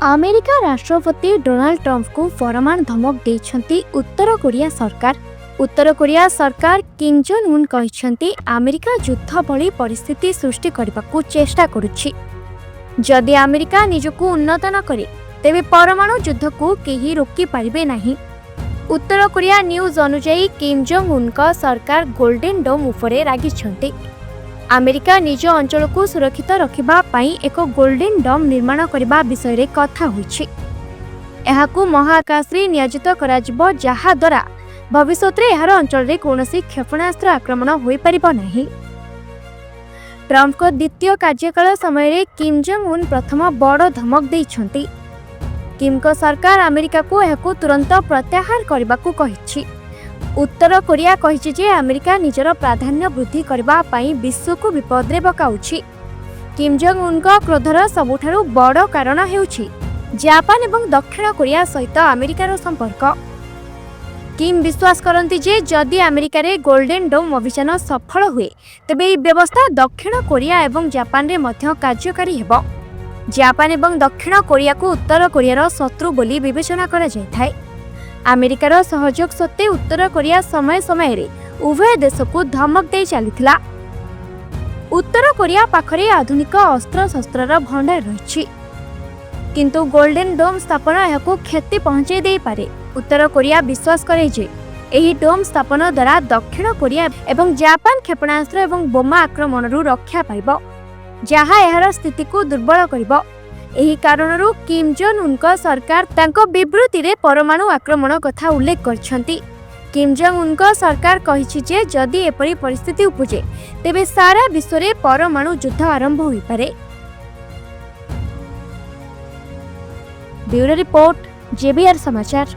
America राष्ट्रपति Donald Trump को परमाणु धमक देइछंती उत्तर कोरिया सरकार। उत्तर कोरिया सरकार किम जोंग उन कहिछंती अमेरिका युद्ध भली परिस्थिति सृष्टि करबाकू चेष्टा करुछि। जदि अमेरिका निजकू उन्नत न करे तेबे परमाणु युद्ध को केही रोकी पारिबे नाही। उत्तर कोरिया न्यूज अनुसार किम जोंग उन का सरकार गोल्डन डोम उपरे रागिछंती। अमेरिका निज अंचल को सुरक्षित रखिबा पई एक गोल्डन डोम निर्माण करबा विषय रे कथा होइछि। एहाकू महाकाश रे नियोजित कराजिबो जहा द्वारा भविष्यत रे एहार अंचल रे कोनोसी क्षेपणास्त्र आक्रमण होई परिबो नाही। ट्रंप को द्वितीय कार्यकाल समय रे किम जोंग उन प्रथम बड़ धमक देइछंती। किम को सरकार अमेरिका को एहाकू तुरंत प्रत्याहार करबाकू कहिछि। उत्तर कोरिया कहिछि जे अमेरिका निजर प्राधान्य वृद्धि करबा पई विश्व को विपद रे पकाउछि। किम जोंग उनका क्रोधर सबुठारु बड़ कारण हेउछि जापान एवं दक्षिण कोरिया सहित अमेरिकार संपर्क। किम विश्वास करती जे जदि अमेरिका रे गोल्डन डोम अभियान सफल हुए तेबे ई व्यवस्था दक्षिण कोरिया एवं जापान रे मध्य कार्यकारी हेबो। जापान एवं दक्षिण कोरिया को उत्तर कोरियार शत्रु बोली विवेचना करा जायथाय। अमेरिकार सहयोग सत्ते उत्तर कोरिया समय समय रे उभय देश को धमक दे चलीथिला। उत्तर कोरिया पाखरे आधुनिक अस्त्र शस्त्रर भंडार रहिछि, किंतु गोल्डन डोम स्थापन एहाकू क्षति पहुंचाई दे पारे। उत्तर कोरिया विश्वास करे जे एही डोम स्थापन द्वारा दक्षिण कोरिया एवं जापान क्षेपणास्त्र एवं बोमा आक्रमणरू रक्षा पाइबो, जहा एहार स्थिति को दुर्बल करिबो। एही कारणरू किम जोंग उनका सरकार तांको विबृति रे परमाणु आक्रमण कथा उल्लेख करछंती। किम जोंग उनका सरकार कहिछि जे जदि एपरि परिस्थिति उपजे तेबे सारा विश्व रे परमाणु युद्ध आरंभ होई पारे। ब्यूरो रिपोर्ट, JBR समाचार।